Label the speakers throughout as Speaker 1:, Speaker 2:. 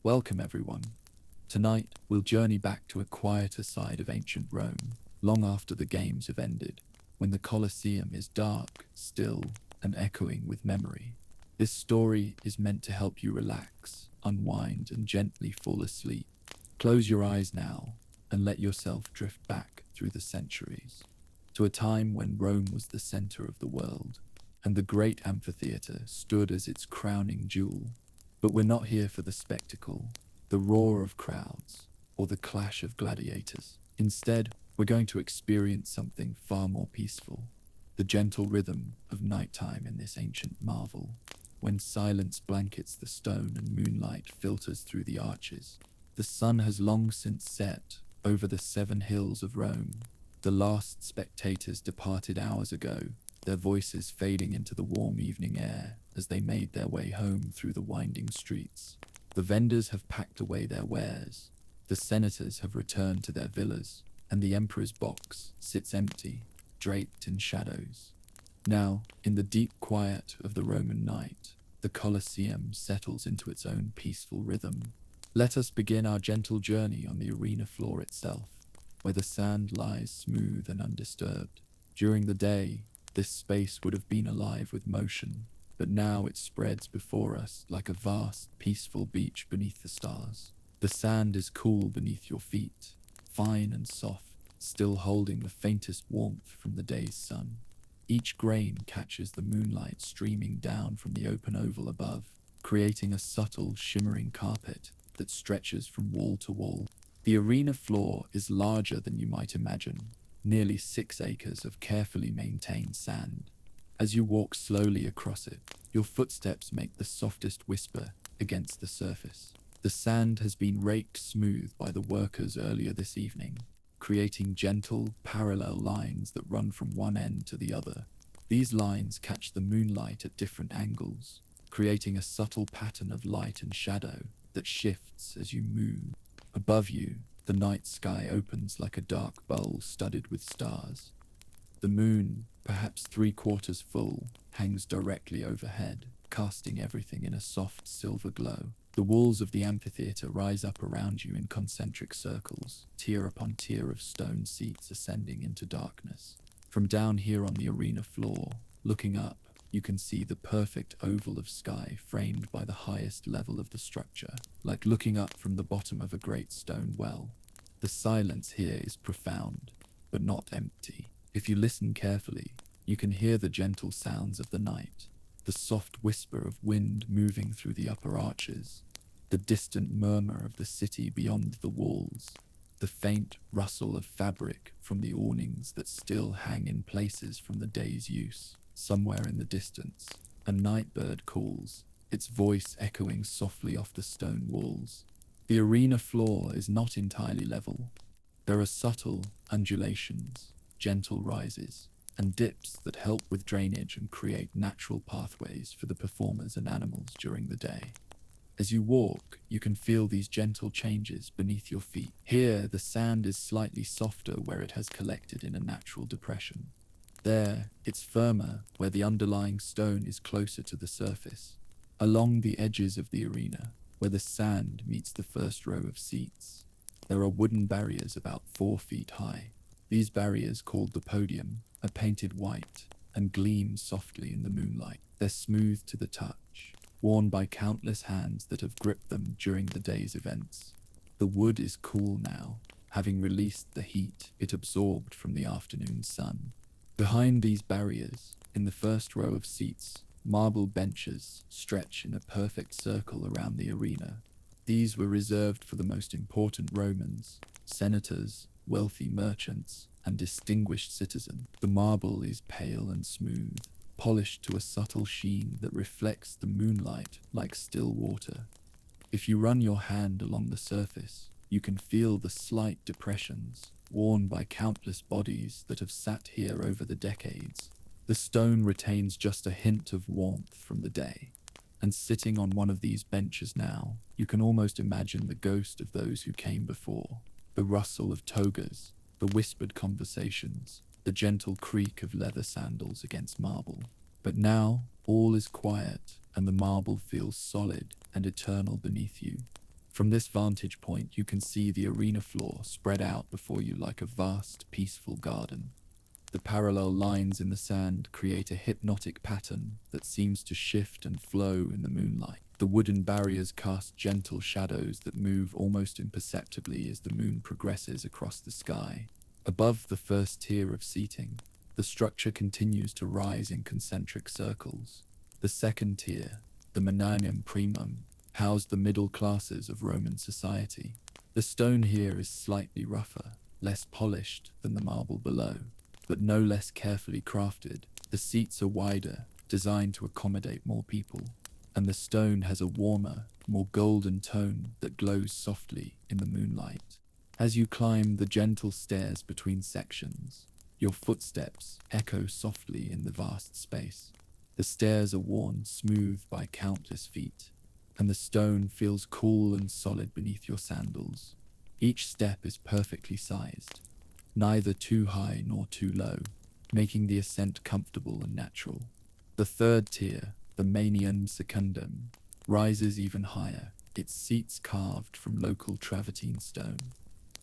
Speaker 1: Welcome everyone. Tonight, we'll journey back to a quieter side of ancient Rome, long after the games have ended, when the Colosseum is dark, still, and echoing with memory. This story is meant to help you relax, unwind, and gently fall asleep. Close your eyes now, and let yourself drift back through the centuries, to a time when Rome was the center of the world, and the great amphitheater stood as its crowning jewel. But we're not here for the spectacle, the roar of crowds, or the clash of gladiators. Instead, we're going to experience something far more peaceful, the gentle rhythm of nighttime in this ancient marvel, when silence blankets the stone and moonlight filters through the arches. The sun has long since set over the 7 hills of Rome. The last spectators departed hours ago, their voices fading into the warm evening air as they made their way home through the winding streets. The vendors have packed away their wares, the senators have returned to their villas, and the emperor's box sits empty, draped in shadows. Now, in the deep quiet of the Roman night, the Colosseum settles into its own peaceful rhythm. Let us begin our gentle journey on the arena floor itself, where the sand lies smooth and undisturbed. During the day, this space would have been alive with motion, but now it spreads before us like a vast, peaceful beach beneath the stars. The sand is cool beneath your feet, fine and soft, still holding the faintest warmth from the day's sun. Each grain catches the moonlight streaming down from the open oval above, creating a subtle, shimmering carpet that stretches from wall to wall. The arena floor is larger than you might imagine, nearly 6 acres of carefully maintained sand. As you walk slowly across it, your footsteps make the softest whisper against the surface. The sand has been raked smooth by the workers earlier this evening, creating gentle, parallel lines that run from one end to the other. These lines catch the moonlight at different angles, creating a subtle pattern of light and shadow that shifts as you move. Above you, the night sky opens like a dark bowl studded with stars. The moon, perhaps 3/4 full, hangs directly overhead, casting everything in a soft silver glow. The walls of the amphitheater rise up around you in concentric circles, tier upon tier of stone seats ascending into darkness. From down here on the arena floor, looking up, you can see the perfect oval of sky framed by the highest level of the structure, like looking up from the bottom of a great stone well. The silence here is profound, but not empty. If you listen carefully, you can hear the gentle sounds of the night, the soft whisper of wind moving through the upper arches, the distant murmur of the city beyond the walls, the faint rustle of fabric from the awnings that still hang in places from the day's use. Somewhere in the distance, a night bird calls, its voice echoing softly off the stone walls. The arena floor is not entirely level. There are subtle undulations, gentle rises, and dips that help with drainage and create natural pathways for the performers and animals during the day. As you walk, you can feel these gentle changes beneath your feet. Here, the sand is slightly softer where it has collected in a natural depression. There, it's firmer where the underlying stone is closer to the surface. Along the edges of the arena, where the sand meets the first row of seats, there are wooden barriers about 4 feet high. These barriers, called the podium, are painted white and gleam softly in the moonlight. They're smooth to the touch, worn by countless hands that have gripped them during the day's events. The wood is cool now, having released the heat it absorbed from the afternoon sun. Behind these barriers, in the first row of seats, marble benches stretch in a perfect circle around the arena. These were reserved for the most important Romans, senators, wealthy merchants, and distinguished citizens. The marble is pale and smooth, polished to a subtle sheen that reflects the moonlight like still water. If you run your hand along the surface, you can feel the slight depressions worn by countless bodies that have sat here over the decades. The stone retains just a hint of warmth from the day, and sitting on one of these benches now, you can almost imagine the ghost of those who came before. The rustle of togas, the whispered conversations, the gentle creak of leather sandals against marble. But now, all is quiet, and the marble feels solid and eternal beneath you. From this vantage point, you can see the arena floor spread out before you like a vast, peaceful garden. The parallel lines in the sand create a hypnotic pattern that seems to shift and flow in the moonlight. The wooden barriers cast gentle shadows that move almost imperceptibly as the moon progresses across the sky. Above the first tier of seating, the structure continues to rise in concentric circles. The second tier, the Mananium Primum, housed the middle classes of Roman society. The stone here is slightly rougher, less polished than the marble below, but no less carefully crafted. The seats are wider, designed to accommodate more people, and the stone has a warmer, more golden tone that glows softly in the moonlight. As you climb the gentle stairs between sections, your footsteps echo softly in the vast space. The stairs are worn smooth by countless feet, and the stone feels cool and solid beneath your sandals. Each step is perfectly sized, neither too high nor too low, making the ascent comfortable and natural. The third tier, the Manium Secundum, rises even higher, its seats carved from local travertine stone.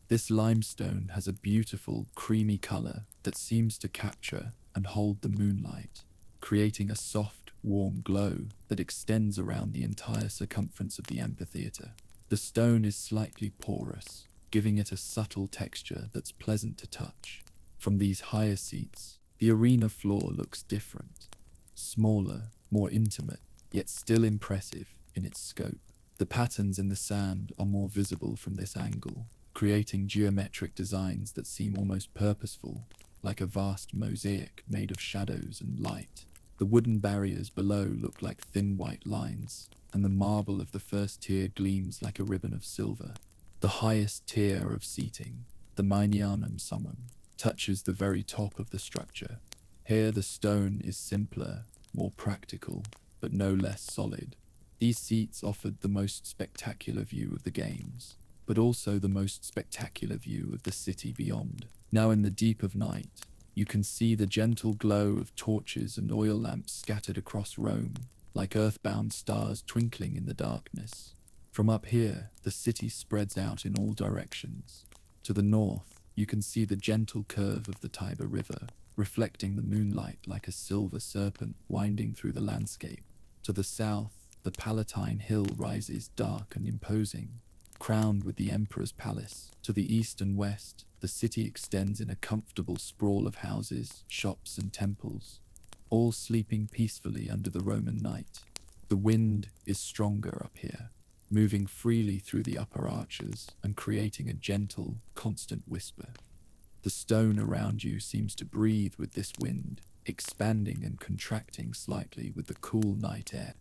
Speaker 1: This limestone has a beautiful, creamy color that seems to capture and hold the moonlight, creating a soft, warm glow that extends around the entire circumference of the amphitheater. The stone is slightly porous, giving it a subtle texture that's pleasant to touch. From these higher seats, the arena floor looks different, smaller, more intimate, yet still impressive in its scope. The patterns in the sand are more visible from this angle, creating geometric designs that seem almost purposeful, like a vast mosaic made of shadows and light. The wooden barriers below look like thin white lines, and the marble of the first tier gleams like a ribbon of silver. The highest tier of seating, the Minianum Summum, touches the very top of the structure. Here the stone is simpler, more practical, but no less solid. These seats offered the most spectacular view of the games, but also the most spectacular view of the city beyond. Now in the deep of night, you can see the gentle glow of torches and oil lamps scattered across Rome, like earthbound stars twinkling in the darkness. From up here, the city spreads out in all directions. To the north, you can see the gentle curve of the Tiber River, reflecting the moonlight like a silver serpent winding through the landscape. To the south, the Palatine Hill rises dark and imposing, crowned with the Emperor's Palace. To the east and west, the city extends in a comfortable sprawl of houses, shops, and temples, all sleeping peacefully under the Roman night. The wind is stronger up here, moving freely through the upper arches and creating a gentle, constant whisper. The stone around you seems to breathe with this wind, expanding and contracting slightly with the cool night air.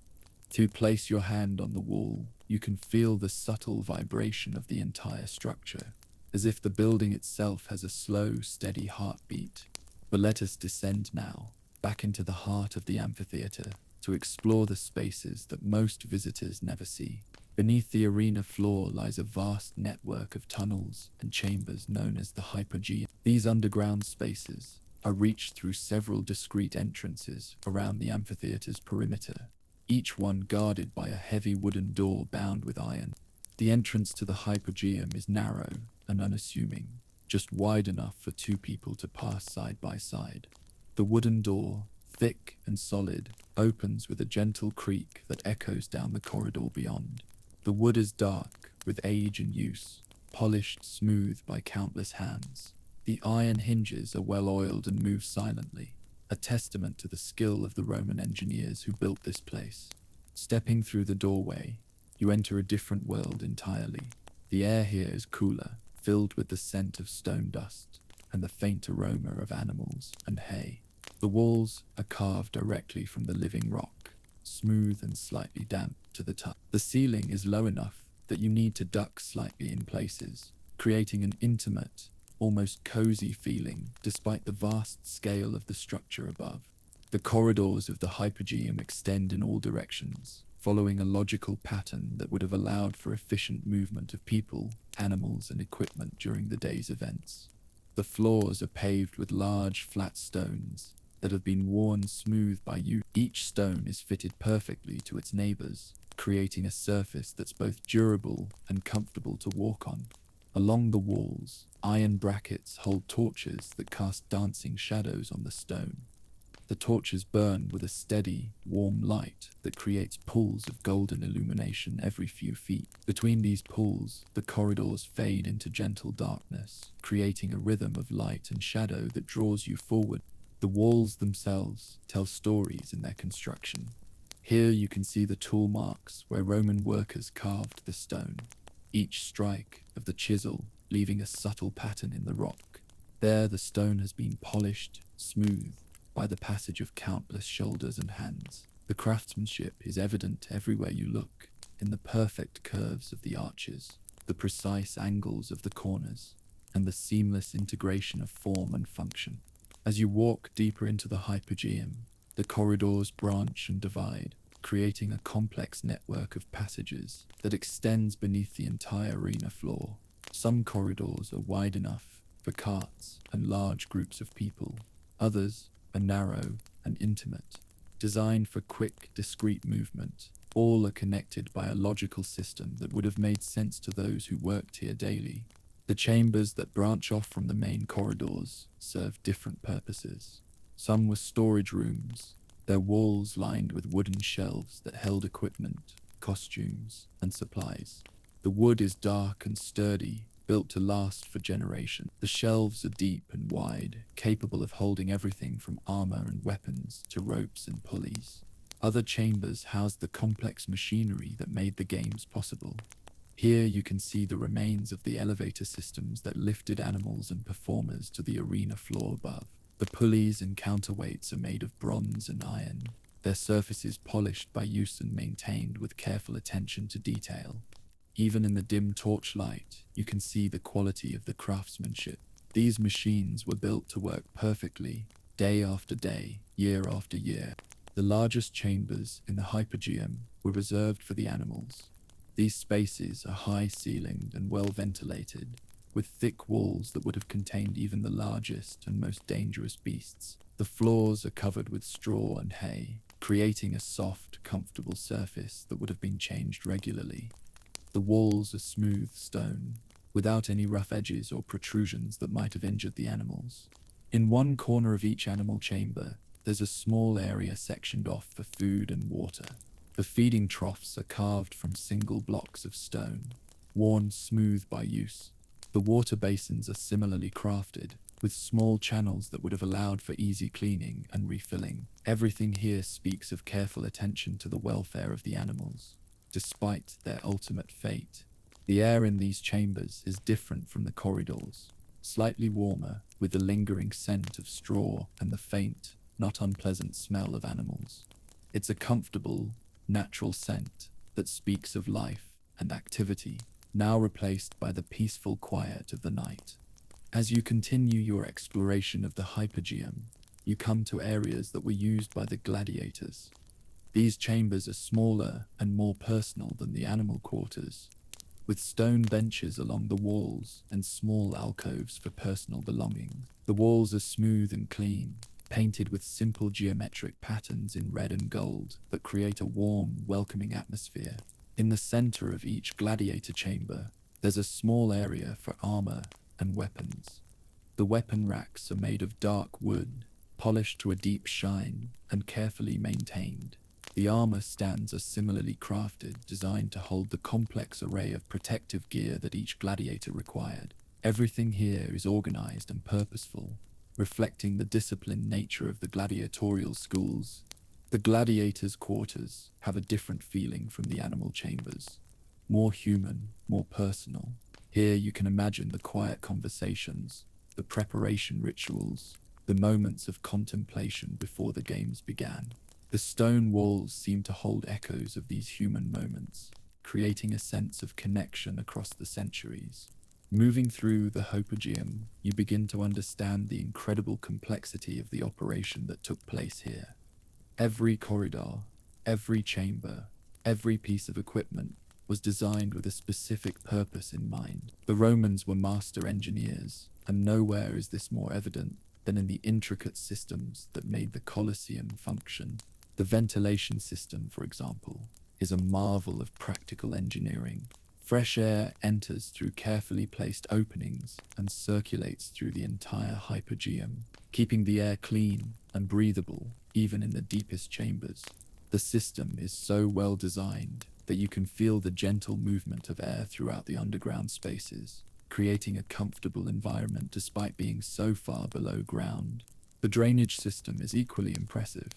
Speaker 1: To place your hand on the wall, you can feel the subtle vibration of the entire structure, as if the building itself has a slow, steady heartbeat. But let us descend now, back into the heart of the amphitheater, to explore the spaces that most visitors never see. Beneath the arena floor lies a vast network of tunnels and chambers known as the hypogeum. These underground spaces are reached through several discrete entrances around the amphitheater's perimeter, each one guarded by a heavy wooden door bound with iron. The entrance to the hypogeum is narrow and unassuming, just wide enough for two people to pass side by side. The wooden door, thick and solid, opens with a gentle creak that echoes down the corridor beyond. The wood is dark with age and use, polished smooth by countless hands. The iron hinges are well oiled and move silently, a testament to the skill of the Roman engineers who built this place. Stepping through the doorway, you enter a different world entirely. The air here is cooler, filled with the scent of stone dust and the faint aroma of animals and hay. The walls are carved directly from the living rock, smooth and slightly damp to the touch. The ceiling is low enough that you need to duck slightly in places, creating an intimate, almost cozy feeling despite the vast scale of the structure above. The corridors of the hypogeum extend in all directions, following a logical pattern that would have allowed for efficient movement of people, animals, and equipment during the day's events. The floors are paved with large, flat stones that have been worn smooth by use. Each stone is fitted perfectly to its neighbors, creating a surface that's both durable and comfortable to walk on. Along the walls, iron brackets hold torches that cast dancing shadows on the stone. The torches burn with a steady, warm light that creates pools of golden illumination every few feet. Between these pools, the corridors fade into gentle darkness, creating a rhythm of light and shadow that draws you forward. The walls themselves tell stories in their construction. Here you can see the tool marks where Roman workers carved the stone, each strike of the chisel leaving a subtle pattern in the rock. There the stone has been polished, smooth, by the passage of countless shoulders and hands. The craftsmanship is evident everywhere you look, in the perfect curves of the arches, the precise angles of the corners, and the seamless integration of form and function. As you walk deeper into the hypogeum, the corridors branch and divide, creating a complex network of passages that extends beneath the entire arena floor. Some corridors are wide enough for carts and large groups of people. Others are narrow and intimate, designed for quick, discrete movement. All are connected by a logical system that would have made sense to those who worked here daily. The chambers that branch off from the main corridors serve different purposes. Some were storage rooms, their walls lined with wooden shelves that held equipment, costumes, and supplies. The wood is dark and sturdy, built to last for generations. The shelves are deep and wide, capable of holding everything from armor and weapons to ropes and pulleys. Other chambers house the complex machinery that made the games possible. Here you can see the remains of the elevator systems that lifted animals and performers to the arena floor above. The pulleys and counterweights are made of bronze and iron, their surfaces polished by use and maintained with careful attention to detail. Even in the dim torchlight, you can see the quality of the craftsmanship. These machines were built to work perfectly, day after day, year after year. The largest chambers in the hypogeum were reserved for the animals. These spaces are high-ceilinged and well-ventilated, with thick walls that would have contained even the largest and most dangerous beasts. The floors are covered with straw and hay, creating a soft, comfortable surface that would have been changed regularly. The walls are smooth stone, without any rough edges or protrusions that might have injured the animals. In one corner of each animal chamber, there's a small area sectioned off for food and water. The feeding troughs are carved from single blocks of stone, worn smooth by use. The water basins are similarly crafted, with small channels that would have allowed for easy cleaning and refilling. Everything here speaks of careful attention to the welfare of the animals. Despite their ultimate fate, the air in these chambers is different from the corridors, slightly warmer, with the lingering scent of straw and the faint, not unpleasant smell of animals. It's a comfortable, natural scent that speaks of life and activity, now replaced by the peaceful quiet of the night. As you continue your exploration of the hypogeum, you come to areas that were used by the gladiators. These chambers are smaller and more personal than the animal quarters, with stone benches along the walls and small alcoves for personal belongings. The walls are smooth and clean, painted with simple geometric patterns in red and gold that create a warm, welcoming atmosphere. In the center of each gladiator chamber, there's a small area for armor and weapons. The weapon racks are made of dark wood, polished to a deep shine and carefully maintained. The armor stands are similarly crafted, designed to hold the complex array of protective gear that each gladiator required. Everything here is organized and purposeful, reflecting the disciplined nature of the gladiatorial schools. The gladiators' quarters have a different feeling from the animal chambers. More human, more personal. Here you can imagine the quiet conversations, the preparation rituals, the moments of contemplation before the games began. The stone walls seem to hold echoes of these human moments, creating a sense of connection across the centuries. Moving through the hypogeum, you begin to understand the incredible complexity of the operation that took place here. Every corridor, every chamber, every piece of equipment was designed with a specific purpose in mind. The Romans were master engineers, and nowhere is this more evident than in the intricate systems that made the Colosseum function. The ventilation system, for example, is a marvel of practical engineering. Fresh air enters through carefully placed openings and circulates through the entire hypogeum, keeping the air clean and breathable even in the deepest chambers. The system is so well designed that you can feel the gentle movement of air throughout the underground spaces, creating a comfortable environment despite being so far below ground. The drainage system is equally impressive.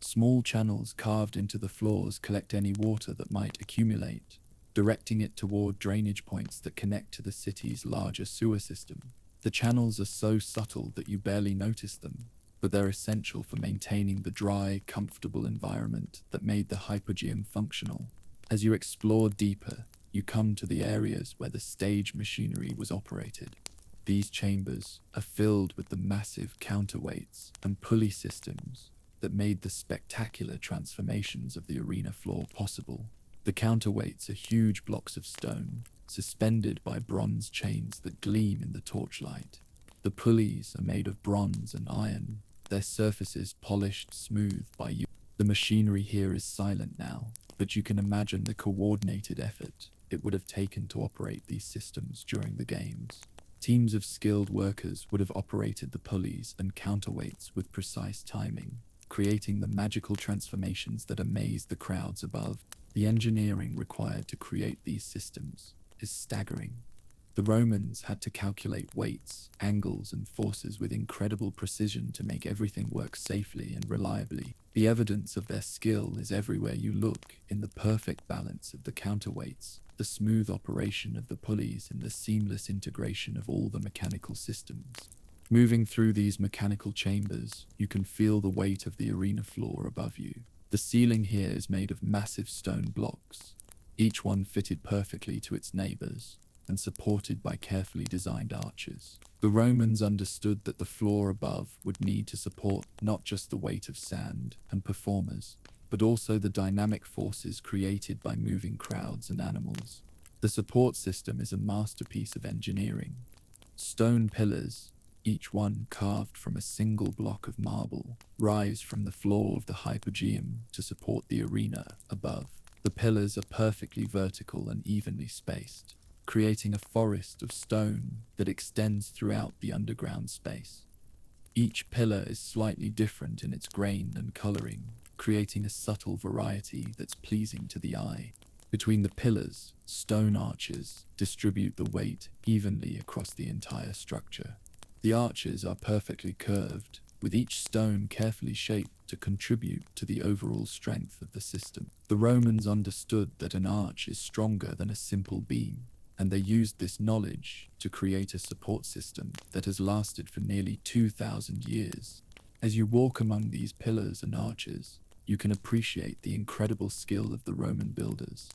Speaker 1: Small channels carved into the floors collect any water that might accumulate, directing it toward drainage points that connect to the city's larger sewer system. The channels are so subtle that you barely notice them, but they're essential for maintaining the dry, comfortable environment that made the hypogeum functional. As you explore deeper, you come to the areas where the stage machinery was operated. These chambers are filled with the massive counterweights and pulley systems that made the spectacular transformations of the arena floor possible. The counterweights are huge blocks of stone, suspended by bronze chains that gleam in the torchlight. The pulleys are made of bronze and iron, their surfaces polished smooth by use. The machinery here is silent now, but you can imagine the coordinated effort it would have taken to operate these systems during the games. Teams of skilled workers would have operated the pulleys and counterweights with precise timing, creating the magical transformations that amaze the crowds above. The engineering required to create these systems is staggering. The Romans had to calculate weights, angles, and forces with incredible precision to make everything work safely and reliably. The evidence of their skill is everywhere you look, in the perfect balance of the counterweights, the smooth operation of the pulleys, and the seamless integration of all the mechanical systems. Moving through these mechanical chambers, you can feel the weight of the arena floor above you. The ceiling here is made of massive stone blocks, each one fitted perfectly to its neighbors and supported by carefully designed arches. The Romans understood that the floor above would need to support not just the weight of sand and performers, but also the dynamic forces created by moving crowds and animals. The support system is a masterpiece of engineering. Stone pillars, each one carved from a single block of marble, rise from the floor of the hypogeum to support the arena above. The pillars are perfectly vertical and evenly spaced, creating a forest of stone that extends throughout the underground space. Each pillar is slightly different in its grain and coloring, creating a subtle variety that's pleasing to the eye. Between the pillars, stone arches distribute the weight evenly across the entire structure. The arches are perfectly curved, with each stone carefully shaped to contribute to the overall strength of the system. The Romans understood that an arch is stronger than a simple beam, and they used this knowledge to create a support system that has lasted for nearly 2,000 years. As you walk among these pillars and arches, you can appreciate the incredible skill of the Roman builders.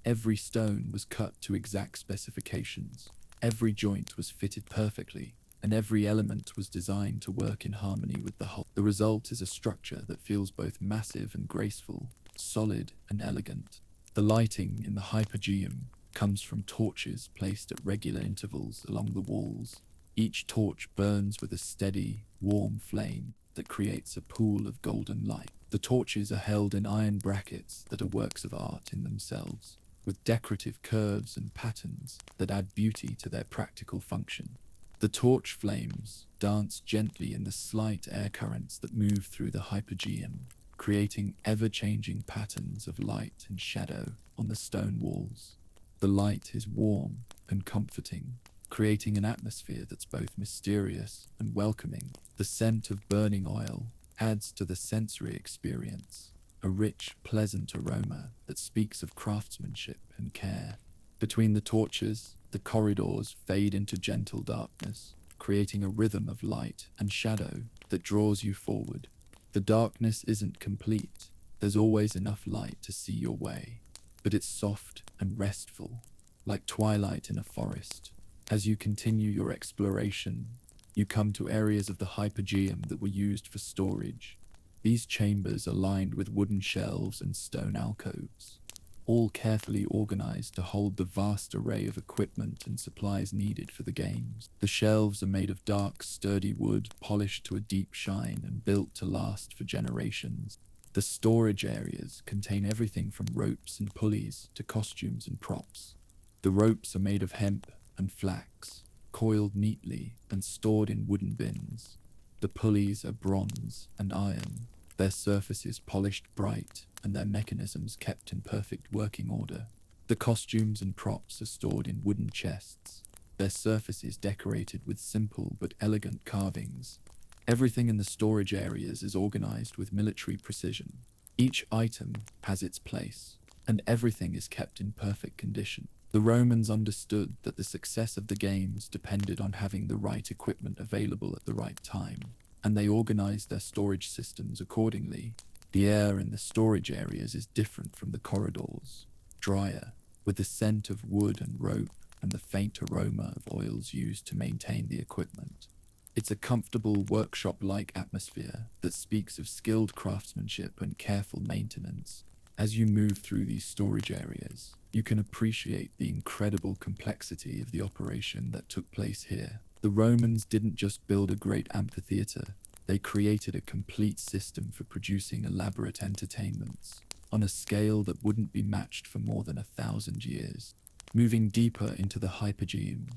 Speaker 1: Every stone was cut to exact specifications, every joint was fitted perfectly, and every element was designed to work in harmony with the whole. The result is a structure that feels both massive and graceful, solid and elegant. The lighting in the hypogeum comes from torches placed at regular intervals along the walls. Each torch burns with a steady, warm flame that creates a pool of golden light. The torches are held in iron brackets that are works of art in themselves, with decorative curves and patterns that add beauty to their practical function. The torch flames dance gently in the slight air currents that move through the hypogeum, creating ever-changing patterns of light and shadow on the stone walls. The light is warm and comforting, creating an atmosphere that's both mysterious and welcoming. The scent of burning oil adds to the sensory experience, a rich, pleasant aroma that speaks of craftsmanship and care. Between the torches, the corridors fade into gentle darkness, creating a rhythm of light and shadow that draws you forward. The darkness isn't complete. There's always enough light to see your way, but it's soft and restful, like twilight in a forest. As you continue your exploration, you come to areas of the hypogeum that were used for storage. These chambers are lined with wooden shelves and stone alcoves, all carefully organized to hold the vast array of equipment and supplies needed for the games. The shelves are made of dark, sturdy wood, polished to a deep shine and built to last for generations. The storage areas contain everything from ropes and pulleys to costumes and props. The ropes are made of hemp and flax, coiled neatly and stored in wooden bins. The pulleys are bronze and iron, their surfaces polished bright and their mechanisms kept in perfect working order. The costumes and props are stored in wooden chests, their surfaces decorated with simple but elegant carvings. Everything in the storage areas is organized with military precision. Each item has its place, and everything is kept in perfect condition. The Romans understood that the success of the games depended on having the right equipment available at the right time, and they organized their storage systems accordingly. The air in the storage areas is different from the corridors, drier, with the scent of wood and rope and the faint aroma of oils used to maintain the equipment. It's a comfortable workshop-like atmosphere that speaks of skilled craftsmanship and careful maintenance. As you move through these storage areas, you can appreciate the incredible complexity of the operation that took place here. The Romans didn't just build a great amphitheater, they created a complete system for producing elaborate entertainments on a scale that wouldn't be matched for more than 1,000 years. Moving deeper into the hypogeum,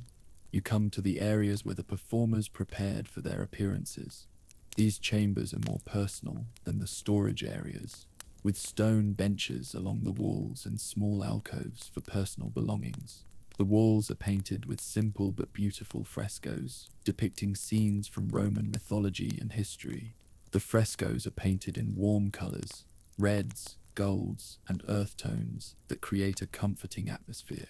Speaker 1: you come to the areas where the performers prepared for their appearances. These chambers are more personal than the storage areas, with stone benches along the walls and small alcoves for personal belongings. The walls are painted with simple but beautiful frescoes, depicting scenes from Roman mythology and history. The frescoes are painted in warm colors, reds, golds, and earth tones that create a comforting atmosphere.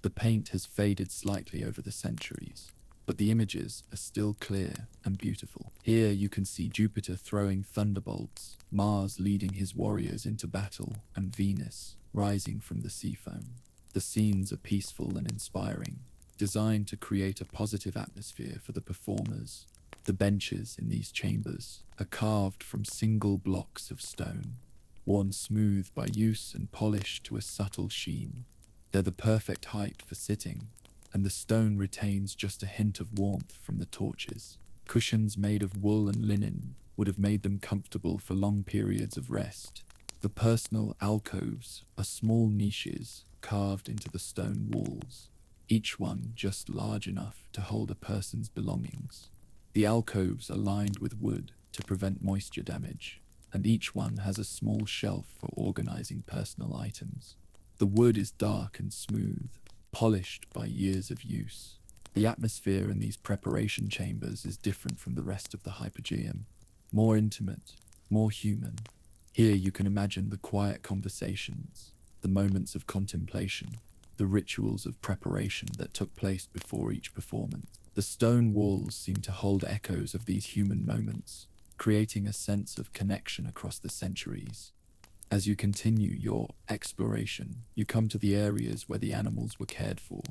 Speaker 1: The paint has faded slightly over the centuries, but the images are still clear and beautiful. Here you can see Jupiter throwing thunderbolts, Mars leading his warriors into battle, and Venus rising from the sea foam. The scenes are peaceful and inspiring, designed to create a positive atmosphere for the performers. The benches in these chambers are carved from single blocks of stone, worn smooth by use and polished to a subtle sheen. They're the perfect height for sitting, and the stone retains just a hint of warmth from the torches. Cushions made of wool and linen would have made them comfortable for long periods of rest. The personal alcoves are small niches carved into the stone walls, each one just large enough to hold a person's belongings. The alcoves are lined with wood to prevent moisture damage, and each one has a small shelf for organizing personal items. The wood is dark and smooth, polished by years of use. The atmosphere in these preparation chambers is different from the rest of the hypogeum, more intimate, more human. Here you can imagine the quiet conversations, the moments of contemplation, the rituals of preparation that took place before each performance. The stone walls seem to hold echoes of these human moments, creating a sense of connection across the centuries. As you continue your exploration, you come to the areas where the animals were cared for.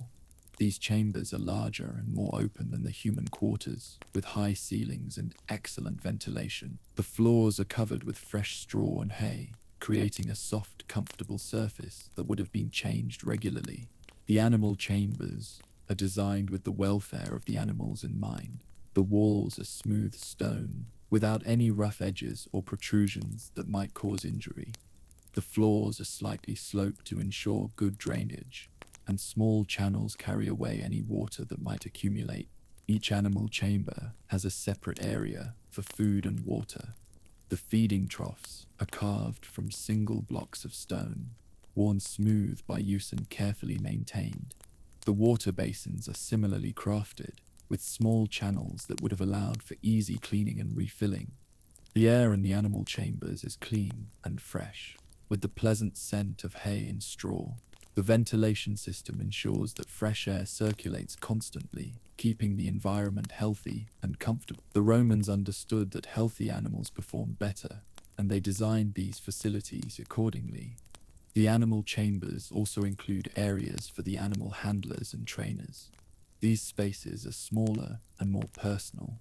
Speaker 1: These chambers are larger and more open than the human quarters, with high ceilings and excellent ventilation. The floors are covered with fresh straw and hay, creating a soft, comfortable surface that would have been changed regularly. The animal chambers are designed with the welfare of the animals in mind. The walls are smooth stone, without any rough edges or protrusions that might cause injury. The floors are slightly sloped to ensure good drainage, and small channels carry away any water that might accumulate. Each animal chamber has a separate area for food and water. The feeding troughs are carved from single blocks of stone, worn smooth by use and carefully maintained. The water basins are similarly crafted, with small channels that would have allowed for easy cleaning and refilling. The air in the animal chambers is clean and fresh, with the pleasant scent of hay and straw. The ventilation system ensures that fresh air circulates constantly, keeping the environment healthy and comfortable. The Romans understood that healthy animals perform better, and they designed these facilities accordingly. The animal chambers also include areas for the animal handlers and trainers. These spaces are smaller and more personal,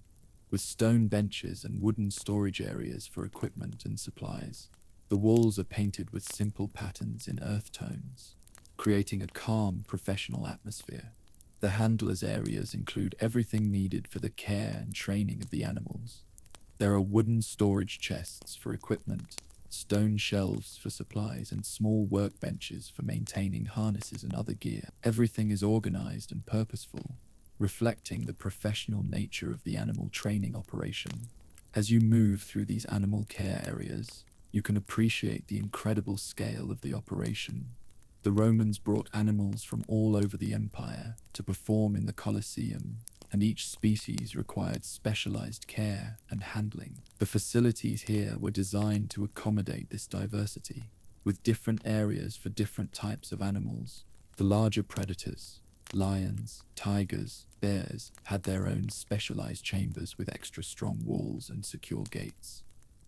Speaker 1: with stone benches and wooden storage areas for equipment and supplies. The walls are painted with simple patterns in earth tones, creating a calm, professional atmosphere. The handlers' areas include everything needed for the care and training of the animals. There are wooden storage chests for equipment, stone shelves for supplies, and small workbenches for maintaining harnesses and other gear. Everything is organized and purposeful, reflecting the professional nature of the animal training operation. As you move through these animal care areas, you can appreciate the incredible scale of the operation. The Romans brought animals from all over the empire to perform in the Colosseum, and each species required specialized care and handling. The facilities here were designed to accommodate this diversity, with different areas for different types of animals. The larger predators, lions, tigers, bears, had their own specialized chambers with extra strong walls and secure gates.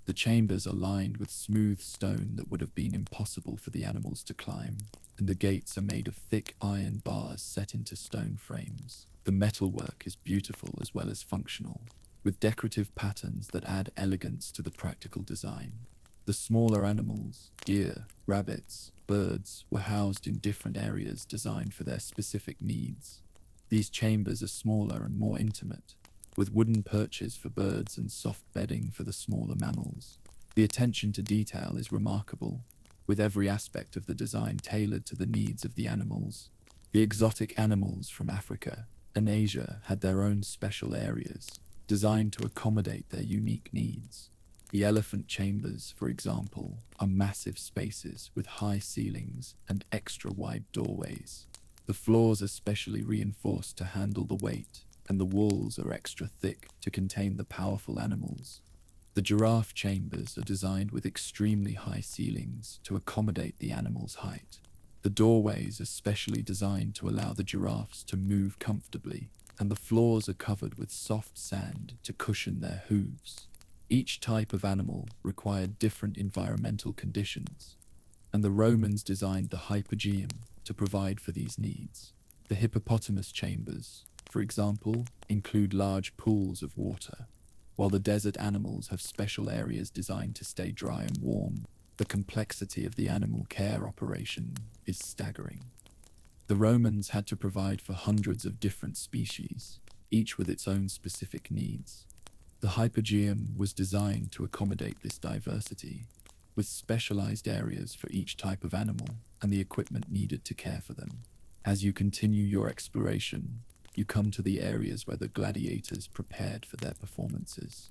Speaker 1: The chambers are lined with smooth stone that would have been impossible for the animals to climb, and the gates are made of thick iron bars set into stone frames. The metalwork is beautiful as well as functional, with decorative patterns that add elegance to the practical design. The smaller animals, deer, rabbits, birds, were housed in different areas designed for their specific needs. These chambers are smaller and more intimate, with wooden perches for birds and soft bedding for the smaller mammals. The attention to detail is remarkable, with every aspect of the design tailored to the needs of the animals. The exotic animals from Africa and Asia had their own special areas, designed to accommodate their unique needs. The elephant chambers, for example, are massive spaces with high ceilings and extra wide doorways. The floors are specially reinforced to handle the weight, and the walls are extra thick to contain the powerful animals. The giraffe chambers are designed with extremely high ceilings to accommodate the animal's height. The doorways are specially designed to allow the giraffes to move comfortably, and the floors are covered with soft sand to cushion their hooves. Each type of animal required different environmental conditions, and the Romans designed the hypogeum to provide for these needs. The hippopotamus chambers, for example, include large pools of water, while the desert animals have special areas designed to stay dry and warm. The complexity of the animal care operation is staggering. The Romans had to provide for hundreds of different species, each with its own specific needs. The hypogeum was designed to accommodate this diversity, with specialized areas for each type of animal and the equipment needed to care for them. As you continue your exploration, you come to the areas where the gladiators prepared for their performances.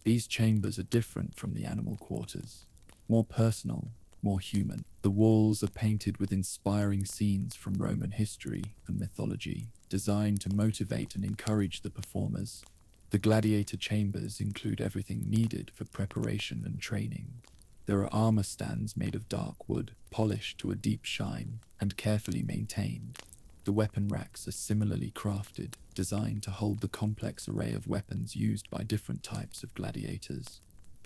Speaker 1: These chambers are different from the animal quarters, more personal, more human. The walls are painted with inspiring scenes from Roman history and mythology, designed to motivate and encourage the performers. The gladiator chambers include everything needed for preparation and training. There are armor stands made of dark wood, polished to a deep shine, and carefully maintained. The weapon racks are similarly crafted, designed to hold the complex array of weapons used by different types of gladiators.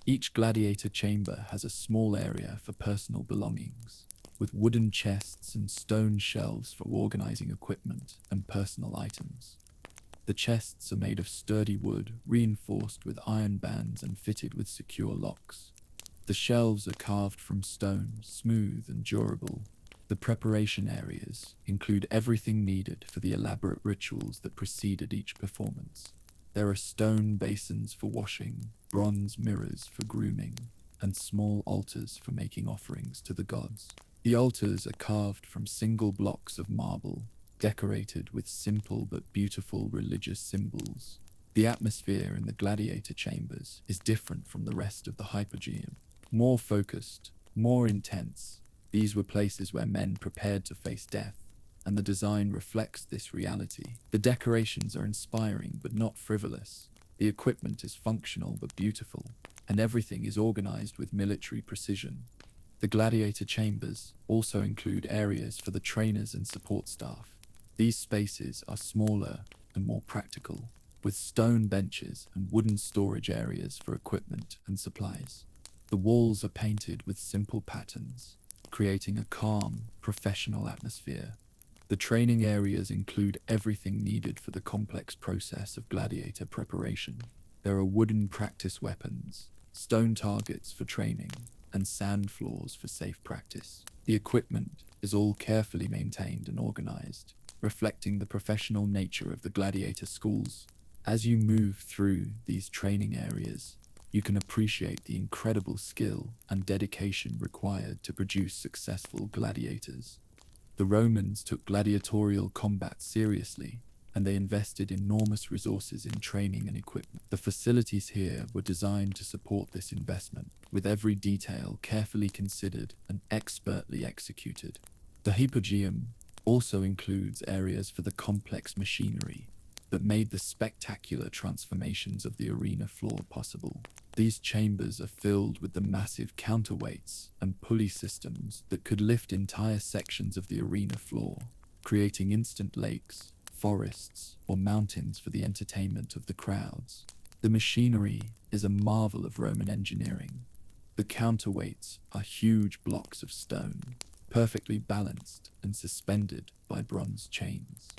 Speaker 1: Each gladiator chamber has a small area for personal belongings, with wooden chests and stone shelves for organizing equipment and personal items. The chests are made of sturdy wood, reinforced with iron bands and fitted with secure locks. The shelves are carved from stone, smooth and durable. The preparation areas include everything needed for the elaborate rituals that preceded each performance. There are stone basins for washing, bronze mirrors for grooming, and small altars for making offerings to the gods. The altars are carved from single blocks of marble, decorated with simple but beautiful religious symbols. The atmosphere in the gladiator chambers is different from the rest of the hypogeum. More focused, more intense. These were places where men prepared to face death, and the design reflects this reality. The decorations are inspiring but not frivolous. The equipment is functional but beautiful, and everything is organized with military precision. The gladiator chambers also include areas for the trainers and support staff. These spaces are smaller and more practical, with stone benches and wooden storage areas for equipment and supplies. The walls are painted with simple patterns, creating a calm, professional atmosphere. The training areas include everything needed for the complex process of gladiator preparation. There are wooden practice weapons, stone targets for training, and sand floors for safe practice. The equipment is all carefully maintained and organized, reflecting the professional nature of the gladiator schools. As you move through these training areas, you can appreciate the incredible skill and dedication required to produce successful gladiators. The Romans took gladiatorial combat seriously, and they invested enormous resources in training and equipment. The facilities here were designed to support this investment, with every detail carefully considered and expertly executed. The hypogeum also includes areas for the complex machinery that made the spectacular transformations of the arena floor possible. These chambers are filled with the massive counterweights and pulley systems that could lift entire sections of the arena floor, creating instant lakes, forests, or mountains for the entertainment of the crowds. The machinery is a marvel of Roman engineering. The counterweights are huge blocks of stone, perfectly balanced and suspended by bronze chains.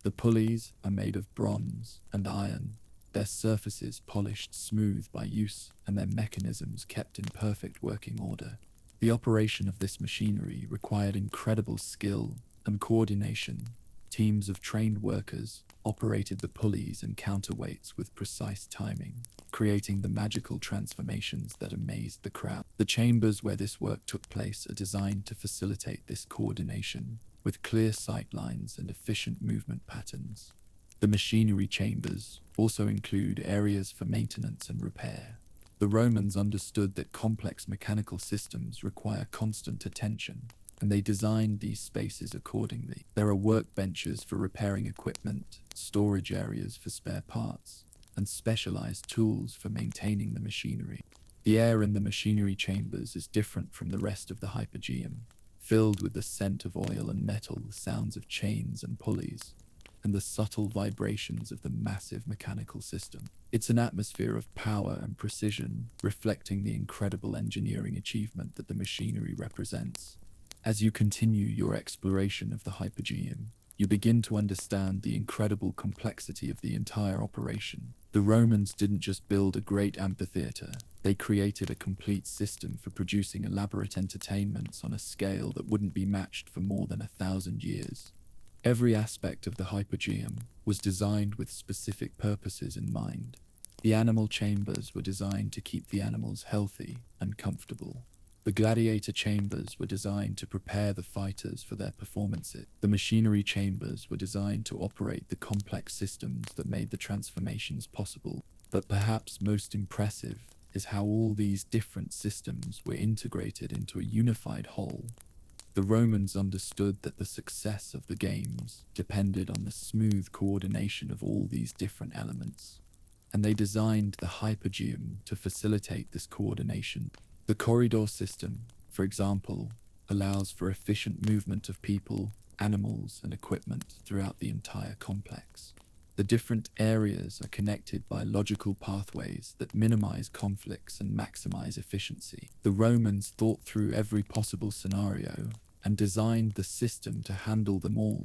Speaker 1: The pulleys are made of bronze and iron, their surfaces polished smooth by use and their mechanisms kept in perfect working order. The operation of this machinery required incredible skill and coordination. Teams of trained workers operated the pulleys and counterweights with precise timing, creating the magical transformations that amazed the crowd. The chambers where this work took place are designed to facilitate this coordination, with clear sight lines and efficient movement patterns. The machinery chambers also include areas for maintenance and repair. The Romans understood that complex mechanical systems require constant attention, and they designed these spaces accordingly. There are workbenches for repairing equipment, storage areas for spare parts, and specialized tools for maintaining the machinery. The air in the machinery chambers is different from the rest of the hypogeum, filled with the scent of oil and metal, the sounds of chains and pulleys, and the subtle vibrations of the massive mechanical system. It's an atmosphere of power and precision, reflecting the incredible engineering achievement that the machinery represents. As you continue your exploration of the hypogeum, you begin to understand the incredible complexity of the entire operation. The Romans didn't just build a great amphitheater, they created a complete system for producing elaborate entertainments on a scale that wouldn't be matched for more than 1,000 years. Every aspect of the hypogeum was designed with specific purposes in mind. The animal chambers were designed to keep the animals healthy and comfortable. The gladiator chambers were designed to prepare the fighters for their performances. The machinery chambers were designed to operate the complex systems that made the transformations possible. But perhaps most impressive is how all these different systems were integrated into a unified whole. The Romans understood that the success of the games depended on the smooth coordination of all these different elements, and they designed the hypogeum to facilitate this coordination. The corridor system, for example, allows for efficient movement of people, animals, and equipment throughout the entire complex. The different areas are connected by logical pathways that minimize conflicts and maximize efficiency. The Romans thought through every possible scenario and designed the system to handle them all.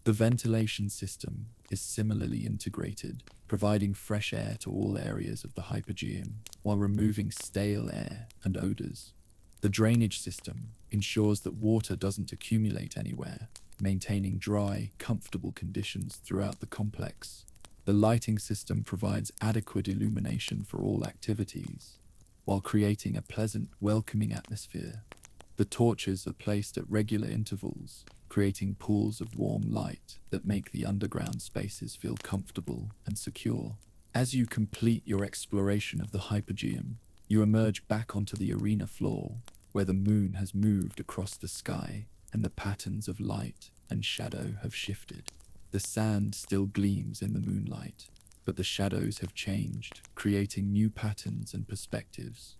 Speaker 1: The ventilation system is similarly integrated, providing fresh air to all areas of the hypogeum while removing stale air and odors. The drainage system ensures that water doesn't accumulate anywhere, maintaining dry, comfortable conditions throughout the complex. The lighting system provides adequate illumination for all activities, while creating a pleasant, welcoming atmosphere. The torches are placed at regular intervals, creating pools of warm light that make the underground spaces feel comfortable and secure. As you complete your exploration of the hypogeum, you emerge back onto the arena floor, where the moon has moved across the sky and the patterns of light and shadow have shifted. The sand still gleams in the moonlight, but the shadows have changed, creating new patterns and perspectives.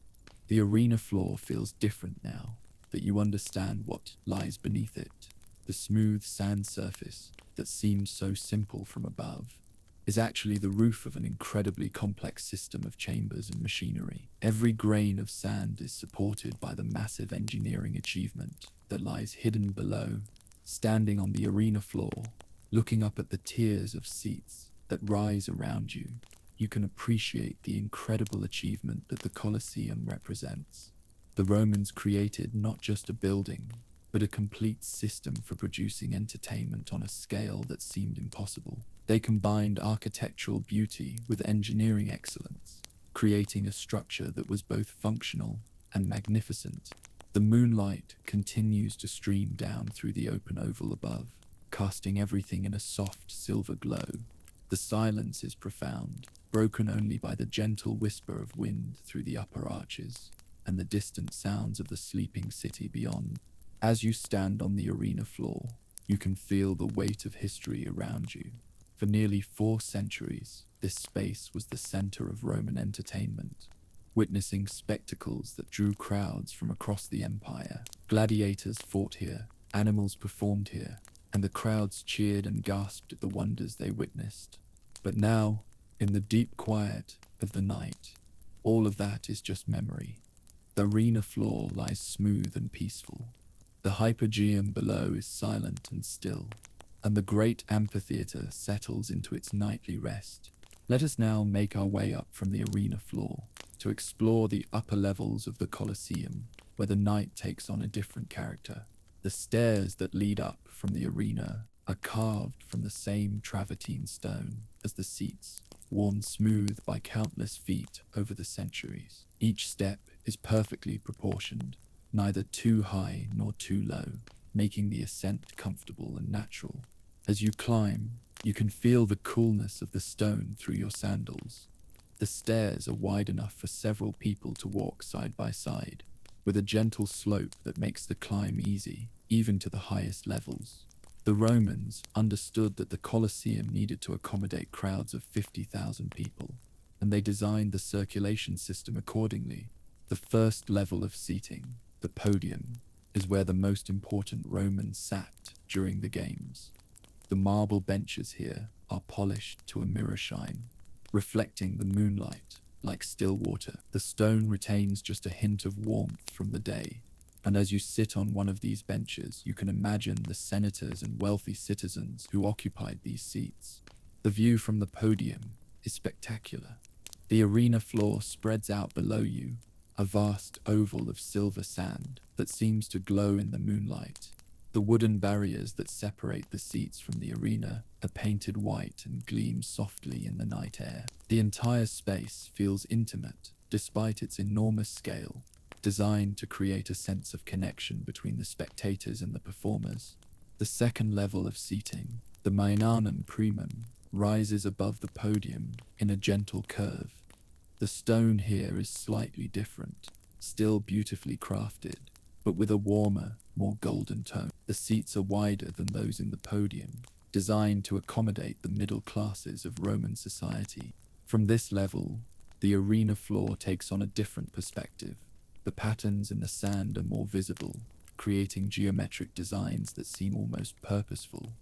Speaker 1: The arena floor feels different now that you understand what lies beneath it. The smooth sand surface that seems so simple from above is actually the roof of an incredibly complex system of chambers and machinery. Every grain of sand is supported by the massive engineering achievement that lies hidden below. Standing on the arena floor, looking up at the tiers of seats that rise around you, you can appreciate the incredible achievement that the Colosseum represents. The Romans created not just a building, but a complete system for producing entertainment on a scale that seemed impossible. They combined architectural beauty with engineering excellence, creating a structure that was both functional and magnificent. The moonlight continues to stream down through the open oval above, casting everything in a soft silver glow. The silence is profound, broken only by the gentle whisper of wind through the upper arches and the distant sounds of the sleeping city beyond. As you stand on the arena floor, you can feel the weight of history around you. For nearly 4 centuries, this space was the center of Roman entertainment, witnessing spectacles that drew crowds from across the empire. Gladiators fought here, animals performed here, and the crowds cheered and gasped at the wonders they witnessed. But now, in the deep quiet of the night, all of that is just memory. The arena floor lies smooth and peaceful. The hypogeum below is silent and still, and the great amphitheater settles into its nightly rest. Let us now make our way up from the arena floor to explore the upper levels of the Colosseum, where the night takes on a different character. The stairs that lead up from the arena are carved from the same travertine stone as the seats, worn smooth by countless feet over the centuries. Each step is perfectly proportioned, neither too high nor too low, making the ascent comfortable and natural. As you climb, you can feel the coolness of the stone through your sandals. The stairs are wide enough for several people to walk side by side, with a gentle slope that makes the climb easy, even to the highest levels. The Romans understood that the Colosseum needed to accommodate crowds of 50,000 people, and they designed the circulation system accordingly. The first level of seating, the podium, is where the most important Romans sat during the games. The marble benches here are polished to a mirror shine, reflecting the moonlight like still water. The stone retains just a hint of warmth from the day, and as you sit on one of these benches, you can imagine the senators and wealthy citizens who occupied these seats. The view from the podium is spectacular. The arena floor spreads out below you, a vast oval of silver sand that seems to glow in the moonlight. The wooden barriers that separate the seats from the arena are painted white and gleam softly in the night air. The entire space feels intimate, despite its enormous scale, designed to create a sense of connection between the spectators and the performers. The second level of seating, the Maenanum primum, rises above the podium in a gentle curve. The stone here is slightly different, still beautifully crafted, but with a warmer, more golden tone. The seats are wider than those in the podium, designed to accommodate the middle classes of Roman society. From this level, the arena floor takes on a different perspective. The patterns in the sand are more visible, creating geometric designs that seem almost purposeful.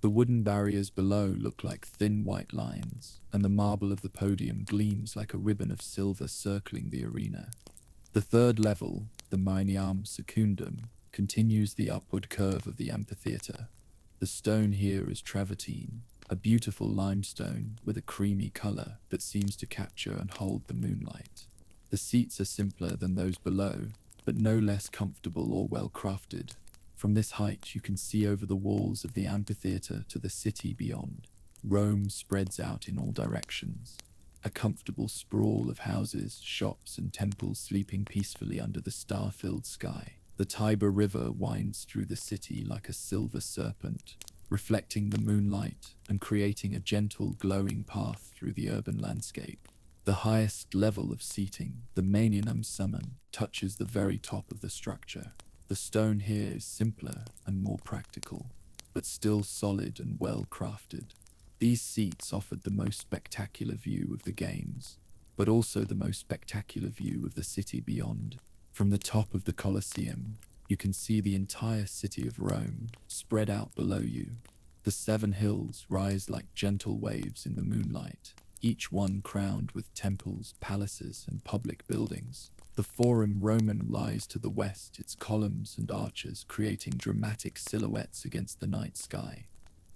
Speaker 1: The wooden barriers below look like thin white lines, and the marble of the podium gleams like a ribbon of silver circling the arena. The third level, the Maenanum secundum, continues the upward curve of the amphitheater. The stone here is travertine, a beautiful limestone with a creamy color that seems to capture and hold the moonlight. The seats are simpler than those below, but no less comfortable or well-crafted. From this height, you can see over the walls of the amphitheater to the city beyond. Rome spreads out in all directions, a comfortable sprawl of houses, shops, and temples sleeping peacefully under the star-filled sky. The Tiber River winds through the city like a silver serpent, reflecting the moonlight and creating a gentle, glowing path through the urban landscape. The highest level of seating, the Maenanum summum, touches the very top of the structure. The stone here is simpler and more practical, but still solid and well crafted. These seats offered the most spectacular view of the games, but also the most spectacular view of the city beyond. From the top of the Colosseum, you can see the entire city of Rome spread out below you. The 7 hills rise like gentle waves in the moonlight, each one crowned with temples, palaces, and public buildings. The Forum Roman lies to the west, its columns and arches creating dramatic silhouettes against the night sky.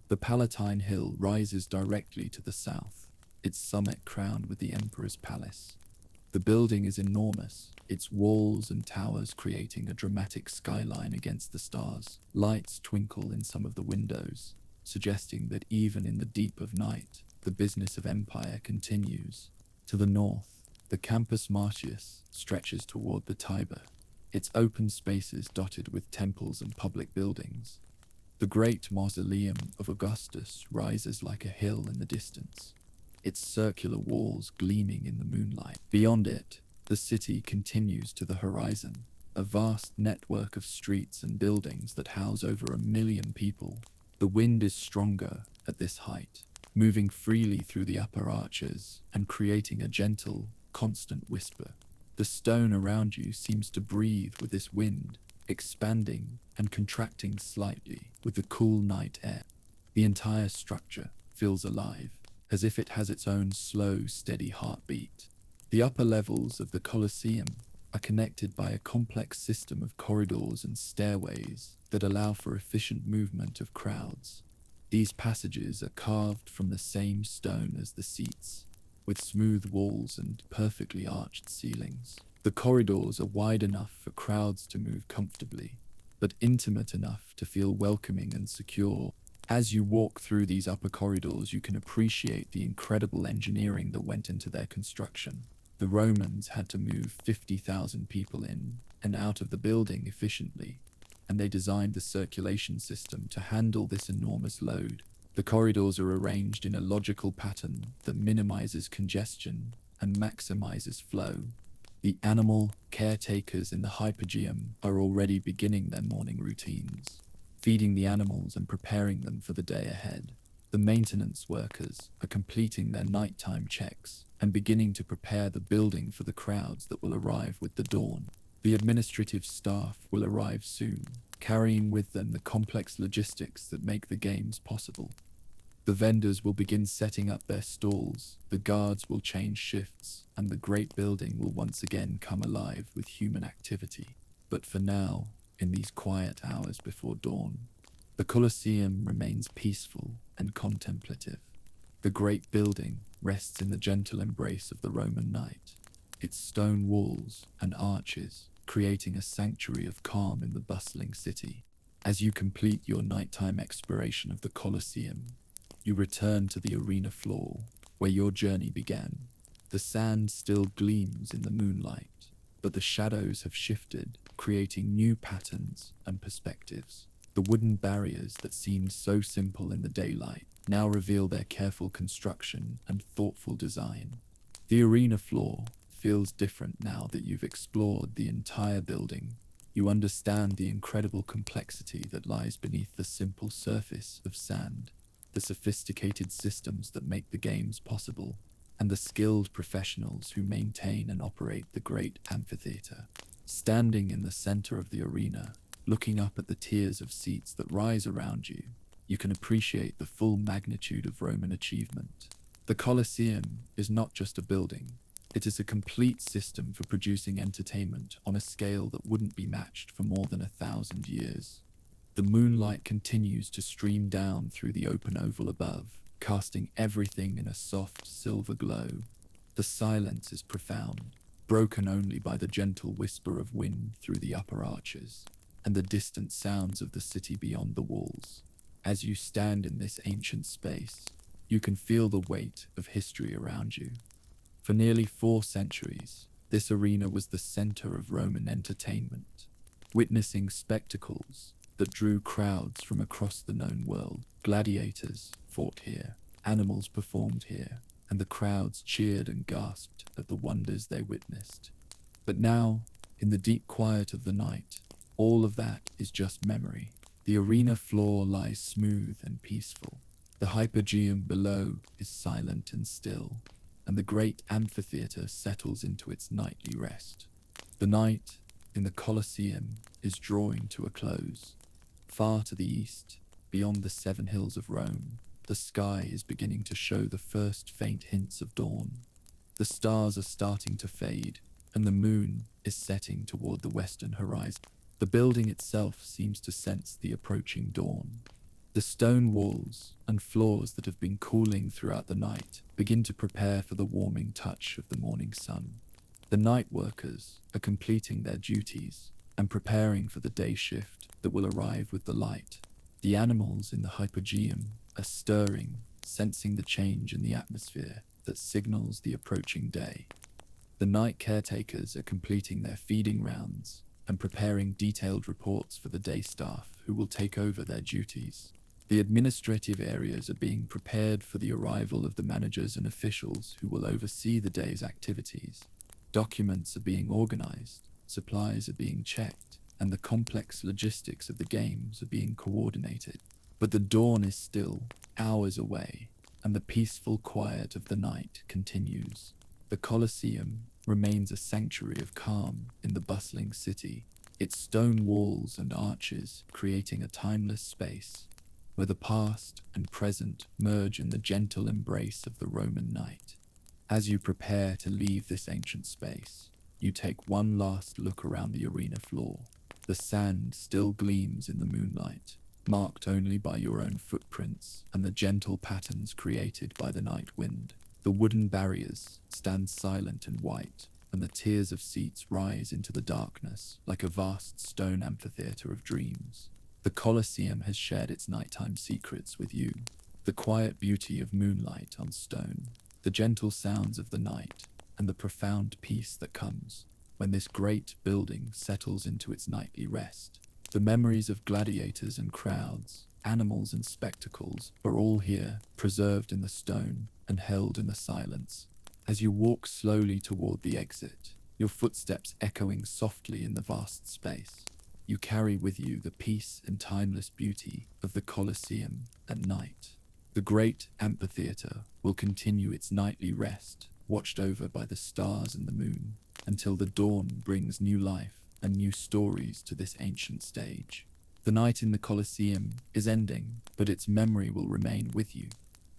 Speaker 1: The Palatine Hill rises directly to the south, its summit crowned with the Emperor's Palace. The building is enormous, its walls and towers creating a dramatic skyline against the stars. Lights twinkle in some of the windows, suggesting that even in the deep of night, the business of empire continues. To the north, The Campus Martius stretches toward the Tiber, its open spaces dotted with temples and public buildings. The great mausoleum of Augustus rises like a hill in the distance, its circular walls gleaming in the moonlight. Beyond it, the city continues to the horizon, a vast network of streets and buildings that house over 1 million people. The wind is stronger at this height, moving freely through the upper arches and creating a gentle, constant whisper. The stone around you seems to breathe with this wind, expanding and contracting slightly with the cool night air. The entire structure feels alive, as if it has its own slow, steady heartbeat. The upper levels of the Colosseum are connected by a complex system of corridors and stairways that allow for efficient movement of crowds. These passages are carved from the same stone as the seats, with smooth walls and perfectly arched ceilings. The corridors are wide enough for crowds to move comfortably, but intimate enough to feel welcoming and secure. As you walk through these upper corridors, you can appreciate the incredible engineering that went into their construction. The Romans had to move 50,000 people in and out of the building efficiently, and they designed the circulation system to handle this enormous load. The corridors are arranged in a logical pattern that minimizes congestion and maximizes flow. The animal caretakers in the hypogeum are already beginning their morning routines, feeding the animals and preparing them for the day ahead. The maintenance workers are completing their nighttime checks and beginning to prepare the building for the crowds that will arrive with the dawn. The administrative staff will arrive soon, carrying with them the complex logistics that make the games possible. The vendors will begin setting up their stalls, the guards will change shifts, and the great building will once again come alive with human activity. But for now, in these quiet hours before dawn, the Colosseum remains peaceful and contemplative. The great building rests in the gentle embrace of the Roman night, its stone walls and arches creating a sanctuary of calm in the bustling city. As you complete your nighttime exploration of the Colosseum, you return to the arena floor where your journey began. The sand still gleams in the moonlight, but the shadows have shifted, creating new patterns and perspectives. The wooden barriers that seemed so simple in the daylight now reveal their careful construction and thoughtful design. The arena floor feels different now that you've explored the entire building. You understand the incredible complexity that lies beneath the simple surface of sand, the sophisticated systems that make the games possible, and the skilled professionals who maintain and operate the great amphitheater. Standing in the center of the arena, looking up at the tiers of seats that rise around you, you can appreciate the full magnitude of Roman achievement. The Colosseum is not just a building, it is a complete system for producing entertainment on a scale that wouldn't be matched for more than 1,000 years. The moonlight continues to stream down through the open oval above, casting everything in a soft silver glow. The silence is profound, broken only by the gentle whisper of wind through the upper arches, and the distant sounds of the city beyond the walls. As you stand in this ancient space, you can feel the weight of history around you. For nearly 4 centuries, this arena was the center of Roman entertainment, witnessing spectacles that drew crowds from across the known world. Gladiators fought here, animals performed here, and the crowds cheered and gasped at the wonders they witnessed. But now, in the deep quiet of the night, all of that is just memory. The arena floor lies smooth and peaceful. The hypogeum below is silent and still, and the great amphitheater settles into its nightly rest. The night in the Colosseum is drawing to a close. Far to the east, beyond the 7 hills of Rome, the sky is beginning to show the first faint hints of dawn. The stars are starting to fade, and the moon is setting toward the western horizon. The building itself seems to sense the approaching dawn. The stone walls and floors that have been cooling throughout the night begin to prepare for the warming touch of the morning sun. The night workers are completing their duties and preparing for the day shift that will arrive with the light. The animals in the hypogeum are stirring, sensing the change in the atmosphere that signals the approaching day. The night caretakers are completing their feeding rounds and preparing detailed reports for the day staff who will take over their duties. The administrative areas are being prepared for the arrival of the managers and officials who will oversee the day's activities. Documents are being organized, supplies are being checked, and the complex logistics of the games are being coordinated. But the dawn is still hours away, and the peaceful quiet of the night continues. The Colosseum remains a sanctuary of calm in the bustling city, its stone walls and arches creating a timeless space where the past and present merge in the gentle embrace of the Roman night. As you prepare to leave this ancient space, you take one last look around the arena floor. The sand still gleams in the moonlight, marked only by your own footprints and the gentle patterns created by the night wind. The wooden barriers stand silent and white, and the tiers of seats rise into the darkness like a vast stone amphitheater of dreams. The Colosseum has shared its nighttime secrets with you. The quiet beauty of moonlight on stone, the gentle sounds of the night, and the profound peace that comes when this great building settles into its nightly rest. The memories of gladiators and crowds, animals and spectacles are all here, preserved in the stone and held in the silence. As you walk slowly toward the exit, your footsteps echoing softly in the vast space, you carry with you the peace and timeless beauty of the Colosseum at night. The great amphitheater will continue its nightly rest, watched over by the stars and the moon, until the dawn brings new life and new stories to this ancient stage. The night in the Colosseum is ending, but its memory will remain with you,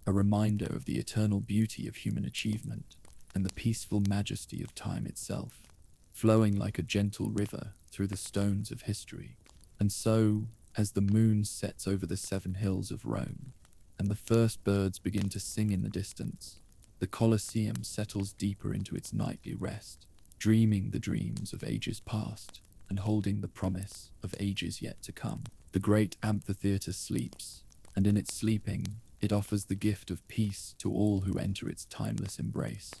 Speaker 1: a reminder of the eternal beauty of human achievement and the peaceful majesty of time itself, flowing like a gentle river through the stones of history. And so, as the moon sets over the 7 hills of Rome, and the first birds begin to sing in the distance, the Colosseum settles deeper into its nightly rest, dreaming the dreams of ages past and holding the promise of ages yet to come. The great amphitheater sleeps, and in its sleeping, it offers the gift of peace to all who enter its timeless embrace.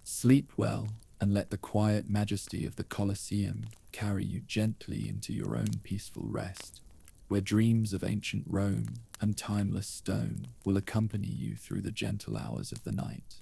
Speaker 1: Sleep well, and let the quiet majesty of the Colosseum carry you gently into your own peaceful rest, where dreams of ancient Rome and timeless stone will accompany you through the gentle hours of the night.